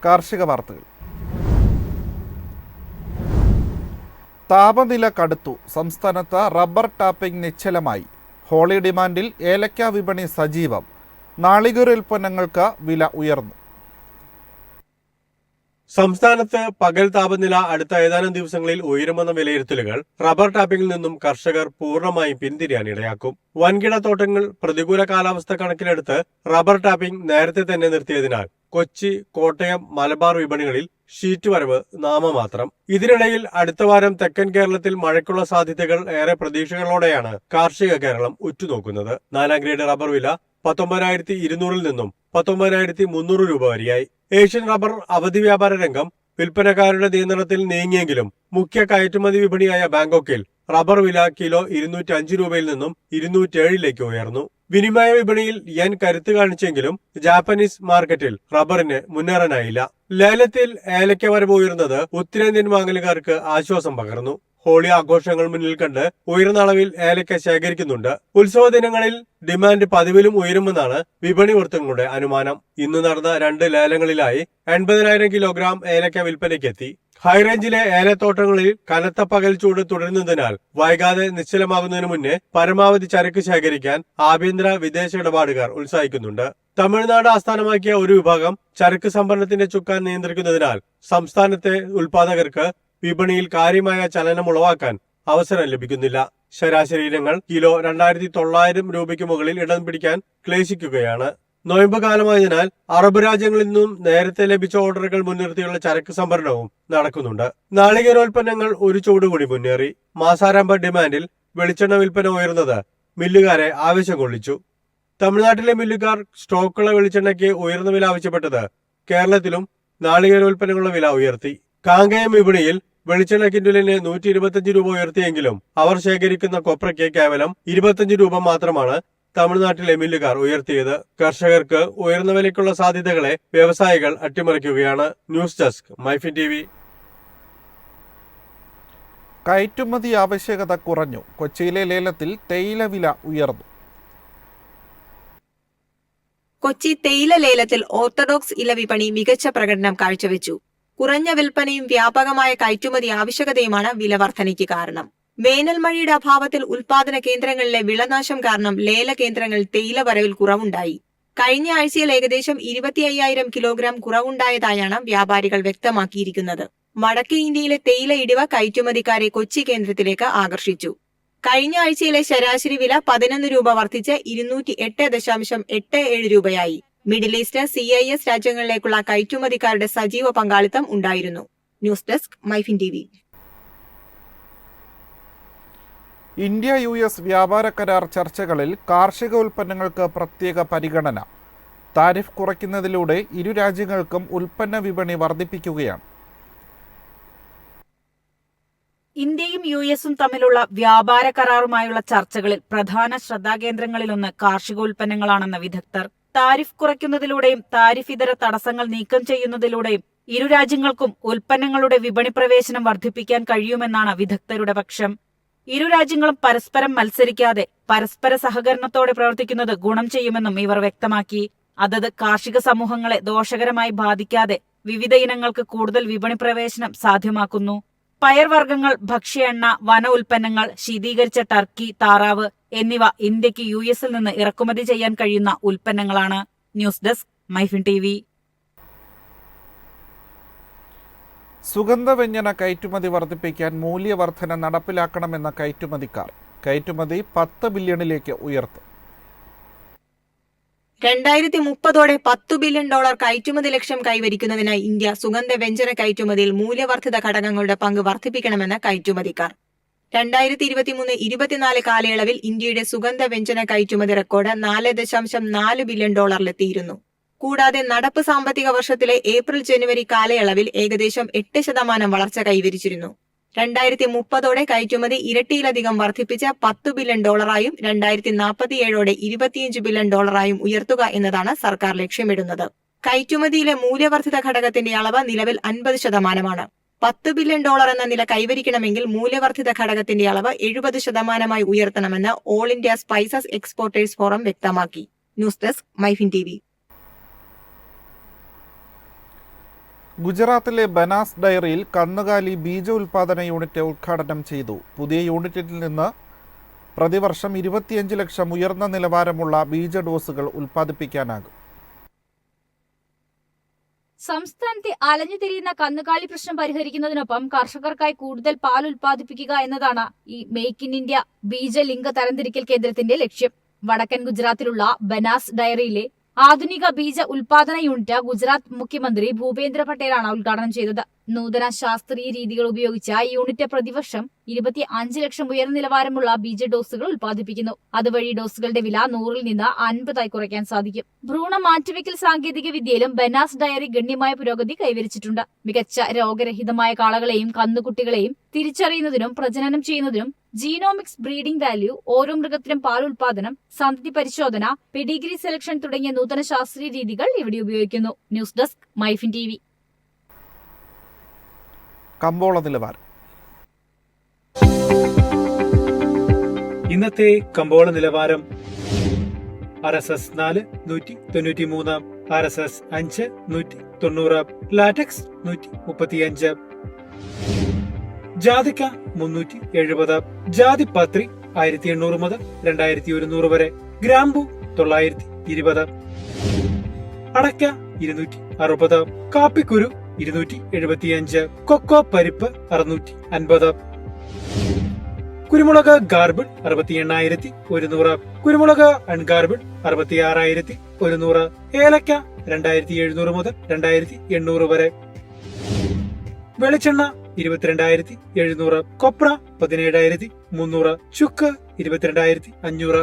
കാർഷിക വാർത്തകൾ. താപനില കടുത്തു. സംസ്ഥാനത്ത് റബ്ബർ ടാപ്പിംഗ് നിശ്ചലമായി. ഹോളി ഡിമാൻഡിൽ ഏലക്ക വിപണി സജീവം. നാളികേരോൽപ്പന്നങ്ങൾക്ക് വില ഉയർന്നു. സംസ്ഥാനത്ത് പകൽ താപനില അടുത്ത ഏതാനും ദിവസങ്ങളിൽ ഉയരുമെന്ന വിലയിരുത്തലുകൾ റബ്ബർ ടാപ്പിംഗിൽ നിന്നും കർഷകർ പൂർണ്ണമായും പിന്തിരിയാൻ ഇടയാക്കും. വൻകിട തോട്ടങ്ങൾ പ്രതികൂല കാലാവസ്ഥ കണക്കിലെടുത്ത് റബ്ബർ ടാപ്പിംഗ് നേരത്തെ തന്നെ നിർത്തിയതിനാൽ കൊച്ചി, കോട്ടയം, മലബാർ വിപണികളിൽ ഷീറ്റ് വരവ് നാമമാത്രം. ഇതിനിടയിൽ അടുത്ത വാരം തെക്കൻ കേരളത്തിൽ മഴയ്ക്കുള്ള സാധ്യതകൾ ഏറെ പ്രതീക്ഷകളോടെയാണ് കാർഷിക കേരളം ഉറ്റുനോക്കുന്നത്. 4ാം ഗ്രേഡ് റബ്ബർ വില 19,200 നിന്നും 19,300 രൂപ വരെയായി. ഏഷ്യൻ റബ്ബർ അവധി വ്യാപാര രംഗം വിൽപ്പനക്കാരുടെ നിയന്ത്രണത്തിൽ നീങ്ങിയെങ്കിലും മുഖ്യ കയറ്റുമതി വിപണിയായ ബാങ്കോക്കിൽ റബ്ബർ വില കിലോ 205 രൂപയിൽ നിന്നും 207 ഉയർന്നു. വിനിമയ വിപണിയിൽ യെൻ കരുത്ത് കാണിച്ചെങ്കിലും ജാപ്പനീസ് മാർക്കറ്റിൽ റബ്ബറിന് മുന്നേറാനായില്ല. ലേലത്തിൽ ഏലക്ക വരവ് ഉയർന്നത് ഉത്തരേന്ത്യൻ വാങ്ങലുകാർക്ക് ആശ്വാസം പകർന്നു. ഹോളി ആഘോഷങ്ങൾ മുന്നിൽ കണ്ട് ഉയർന്ന അളവിൽ ഏലക്ക ശേഖരിക്കുന്നുണ്ട്. ഉത്സവ ദിനങ്ങളിൽ ഡിമാൻഡ് പതിവിലും ഉയരുമെന്നാണ് വിപണി വൃത്തങ്ങളുടെ അനുമാനം. ഇന്ന് നടന്ന 2 ലേലങ്ങളിലായി 80,000 കിലോഗ്രാം ഏലക്ക വിൽപ്പനയ്ക്കെത്തി. ഹൈറേഞ്ചിലെ ഏലത്തോട്ടങ്ങളിൽ കനത്ത പകൽ ചൂട് തുടരുന്നതിനാൽ വൈകാതെ നിശ്ചലമാകുന്നതിന് മുന്നേ പരമാവധി ചരക്ക് ശേഖരിക്കാൻ ആഭ്യന്തര വിദേശ ഇടപാടുകാർ ഉത്സാഹിക്കുന്നുണ്ട്. തമിഴ്നാട് ആസ്ഥാനമാക്കിയ ഒരു വിഭാഗം ചരക്ക് സംഭരണത്തിന്റെ ചുക്കാൻ നിയന്ത്രിക്കുന്നതിനാൽ സംസ്ഥാനത്തെ ഉൽപാദകർക്ക് വിപണിയിൽ കാര്യമായ ചലനം ഉളവാക്കാൻ അവസരം ലഭിക്കുന്നില്ല. ശരാശരി ഇനങ്ങൾ കിലോ 2,900 രൂപയ്ക്ക് മുകളിൽ ഇടം പിടിക്കാൻ ക്ലേശിക്കുകയാണ്. നോയമ്പ് കാലമായതിനാൽ അറബ് രാജ്യങ്ങളിൽ നിന്നും നേരത്തെ ലഭിച്ച ഓർഡറുകൾ മുൻനിർത്തിയുള്ള ചരക്ക് സംഭരണവും നടക്കുന്നുണ്ട്. നാളികേരോൽപ്പന്നങ്ങൾ ഒരു ചൂടുകൂടി മുന്നേറി. മാസാരംഭ ഡിമാൻഡിൽ വെളിച്ചെണ്ണ വിൽപ്പന ഉയർന്നത് മില്ലുകാരെ ആവേശം കൊള്ളിച്ചു. തമിഴ്നാട്ടിലെ മില്ലുകാർ സ്റ്റോക്കുള്ള വെളിച്ചെണ്ണയ്ക്ക് ഉയർന്ന വില ആവശ്യപ്പെട്ടത് കേരളത്തിലും നാളികേരോൽപ്പന്നങ്ങളുടെ വില ഉയർത്തി. കാങ്കയം വിപണിയിൽ വെളിച്ചെണ്ണ കിൻഡലിന് 125 രൂപ ഉയർത്തിയെങ്കിലും അവർ ശേഖരിക്കുന്ന കൊപ്രയ്ക്ക് കേവലം 25 രൂപ മാത്രമാണ് തമിഴ്നാട്ടിലെ മില്ലുകാർ ഉയർത്തിയത്. കർഷകർക്ക് ഉയർന്ന വിലയ്ക്കുള്ള സാധ്യതകളെ വ്യവസായികൾ അട്ടിമറിക്കുകയാണ്. News desk MyFin TV. കയറ്റുമതി ആവശ്യകത കുറഞ്ഞു. കൊച്ചിയിലെ ലേലത്തിൽ തേയില വില ഉയർന്നു. കൊച്ചി തേയില ലേലത്തിൽ ഓർത്തഡോക്സ് ഇല വിപണി മികച്ച പ്രകടനം കാഴ്ചവെച്ചു. കുറഞ്ഞ വിൽപ്പനയും വ്യാപകമായ കയറ്റുമതി ആവശ്യകതയുമാണ് വില വർധനയ്ക്ക് കാരണം. വേനൽ മഴയുടെ അഭാവത്തിൽ ഉൽപാദന കേന്ദ്രങ്ങളിലെ വിളനാശം കാരണം ലേല കേന്ദ്രങ്ങളിൽ തേയില വരവിൽ കുറവുണ്ടായി. കഴിഞ്ഞ ആഴ്ചയിൽ ഏകദേശം 25,000 കിലോഗ്രാം കുറവുണ്ടായതായാണ് വ്യാപാരികൾ വ്യക്തമാക്കിയിരിക്കുന്നത്. വടക്കേ ഇന്ത്യയിലെ തേയില ഇടിവ് കയറ്റുമതിക്കാരെ കൊച്ചി കേന്ദ്രത്തിലേക്ക് ആകർഷിച്ചു. കഴിഞ്ഞ ആഴ്ചയിലെ ശരാശരി വില 11 രൂപ വർദ്ധിച്ച് 208.87 രൂപയായി. മിഡിൽ ഈസ്റ്റ്, CIS രാജ്യങ്ങളിലേക്കുള്ള കയറ്റുമതിക്കാരുടെ സജീവ പങ്കാളിത്തം ഉണ്ടായിരുന്നു. News desk MyFin TV. ഇന്ത്യ-US വ്യാപാര കരാർ ചർച്ചകളിൽ കാർഷിക ഉൽപ്പന്നങ്ങൾക്ക് പ്രത്യേക പരിഗണന. താരിഫ് കുറയ്ക്കുന്നതിലൂടെ ഇരു രാജ്യങ്ങൾക്കും ഉൽപ്പന്ന വിപണി വർദ്ധിപ്പിക്കുകയാണ്. ഇന്ത്യയും US-ഉം തമ്മിലുള്ള വ്യാപാര കരാറുമായുള്ള ചർച്ചകളിൽ പ്രധാന ശ്രദ്ധാകേന്ദ്രങ്ങളിലൊന്ന് കാർഷികോൽപ്പന്നങ്ങളാണെന്ന് വിദഗ്ധർ. താരിഫ് കുറയ്ക്കുന്നതിലൂടെയും താരിഫ് ഇതര തടസ്സങ്ങൾ നീക്കം ചെയ്യുന്നതിലൂടെയും ഇരു രാജ്യങ്ങൾക്കും ഉൽപ്പന്നങ്ങളുടെ വിപണി പ്രവേശനം വർദ്ധിപ്പിക്കാൻ കഴിയുമെന്നാണ് വിദഗ്ധരുടെ പക്ഷം. ഇരു രാജ്യങ്ങളും പരസ്പരം മത്സരിക്കാതെ പരസ്പര സഹകരണത്തോടെ പ്രവർത്തിക്കുന്നത് ഗുണം ചെയ്യുമെന്നും ഇവർ വ്യക്തമാക്കി. അതത് കാർഷിക സമൂഹങ്ങളെ ദോഷകരമായി ബാധിക്കാതെ വിവിധ ഇനങ്ങൾക്ക് കൂടുതൽ വിപണി പ്രവേശനം സാധ്യമാക്കുന്നു. പയർവർഗ്ഗങ്ങൾ, ഭക്ഷ്യ എണ്ണ, വന ഉൽപ്പന്നങ്ങൾ, ശീതീകരിച്ച ടർക്കി, താറാവ് എന്നിവ ഇന്ത്യക്ക് US-ൽ നിന്ന് ഇറക്കുമതി ചെയ്യാൻ കഴിയുന്ന ഉൽപ്പന്നങ്ങളാണ്. News desk MyFin TV. സുഗന്ധവ്യഞ്ജന കയറ്റുമതി വർദ്ധിപ്പിക്കാൻ മൂല്യവർധന നടപ്പിലാക്കണമെന്ന കയറ്റുമതിക്കാർ. കയറ്റുമതി 10 ബില്യണിലേക്ക് ഉയർത്തും. 2030 $10 ബില്യൺ കയറ്റുമതി ലക്ഷ്യം കൈവരിക്കുന്നതിനായി ഇന്ത്യ സുഗന്ധവ്യഞ്ജന കയറ്റുമതിയിൽ മൂല്യവർദ്ധിത ഘടകങ്ങളുടെ പങ്ക് വർദ്ധിപ്പിക്കണമെന്ന് കയറ്റുമതിക്കാർ. 2023-24 കാലയളവിൽ ഇന്ത്യയുടെ സുഗന്ധവ്യഞ്ജന കയറ്റുമതി റെക്കോർഡ് $4.4 ബില്യൺ എത്തിയിരുന്നു. കൂടാതെ നടപ്പ് സാമ്പത്തിക വർഷത്തിലെ ഏപ്രിൽ-ജനുവരി കാലയളവിൽ ഏകദേശം 8% വളർച്ച കൈവരിച്ചിരുന്നു. 2030 കയറ്റുമതി ഇരട്ടിയിലധികം വർദ്ധിപ്പിച്ച $10 ബില്യൺ 2047 $25 ബില്യൺ ഉയർത്തുക എന്നതാണ് സർക്കാർ ലക്ഷ്യമിടുന്നത്. കയറ്റുമതിയിലെ മൂല്യവർദ്ധിത ഘടകത്തിന്റെ അളവ് നിലവിൽ 50%. $10 ബില്യൺ എന്ന നില കൈവരിക്കണമെങ്കിൽ മൂല്യവർദ്ധിത ഘടകത്തിന്റെ അളവ് 70% ഉയർത്തണമെന്ന് all India spices exporters forum വ്യക്തമാക്കി. News desk MyFin TV. ഗുജറാത്തിലെ ബനാസ് ഡയറിയിൽ കന്നുകാലി ബീജ ഉൽപാദന യൂണിറ്റ് ഉദ്ഘാടനം ചെയ്തു. പുതിയ യൂണിറ്റിൽ നിന്ന് പ്രതിവർഷം 25 ലക്ഷം ഉയർന്ന നിലവാരമുള്ള ബീജ ഡോസുകൾ ഉൽപ്പാദിപ്പിക്കാനാകും. സംസ്ഥാനത്തെ അലഞ്ഞുതിരിയുന്ന കന്നുകാലി പ്രശ്നം പരിഹരിക്കുന്നതിനൊപ്പം കർഷകർക്കായി കൂടുതൽ പാൽ ഉൽപ്പാദിപ്പിക്കുക എന്നതാണ് ഈ മേക്ക് ഇൻ ഇന്ത്യ ബീജ ലിംഗ തരംതിരിക്കൽ കേന്ദ്രത്തിന്റെ ലക്ഷ്യം. വടക്കൻ ഗുജറാത്തിലുള്ള ബനാസ് ഡയറിയിലെ ആധുനിക ബീജ ഉൽപാദന യൂണിറ്റ് ഗുജറാത്ത് മുഖ്യമന്ത്രി ഭൂപേന്ദ്ര പട്ടേലാണ് ഉദ്ഘാടനം ചെയ്തത്. നൂതന ശാസ്ത്രീയ രീതികൾ ഉപയോഗിച്ച ഈ യൂണിറ്റ് പ്രതിവർഷം 25 ലക്ഷം ഉയർന്ന നിലവാരമുള്ള ബീജ ഡോസുകൾ ഉൽപ്പാദിപ്പിക്കുന്നു. അതുവഴി ഡോസുകളുടെ വില 100-ൽ നിന്ന് 50 കുറയ്ക്കാൻ സാധിക്കും. ഭ്രൂണ മാറ്റിവെക്കൽ സാങ്കേതിക വിദ്യയിലും ബനാസ് ഡയറി ഗണ്യമായ പുരോഗതി കൈവരിച്ചിട്ടുണ്ട്. മികച്ച രോഗരഹിതമായ കാളകളെയും കന്നുകുട്ടികളെയും തിരിച്ചറിയുന്നതിനും പ്രജനനം ചെയ്യുന്നതിനും ജീനോമിക്സ് ബ്രീഡിംഗ് വാല്യൂ, ഓരോ മൃഗത്തിനും പാൽ ഉൽപാദനം, സന്തതി പരിശോധന, പെഡിഗ്രി സെലക്ഷൻ തുടങ്ങിയ നൂതന ശാസ്ത്രീയ രീതികൾ ഇവിടെ ഉപയോഗിക്കുന്നു. News desk MyFin TV. കമ്പോള നിലവാരം. ഇന്നത്തെ കമ്പോള നിലവാരം RSS 4 193, RSS 5 190, ലാറ്റക്സ് 135, ജാതിക്ക 370, ജാതിപത്രി 1800 മുതൽ 2100 വരെ, ഗ്രാമ്പു 920, അടയ്ക്ക 260, കാപ്പിക്കുരു 275, കൊക്കോ പരിപ്പ് 650, കുരുമുളക് ഗാർബിൾ 68,100, കുരുമുളക് അൺഗാർബിൾ 66,100, ഏലക്ക 2,700 മുതൽ 2,800 വരെ, വെളിച്ചെണ്ണ 22,700, കൊപ്ര 17,300, ചുക്ക് 22,500.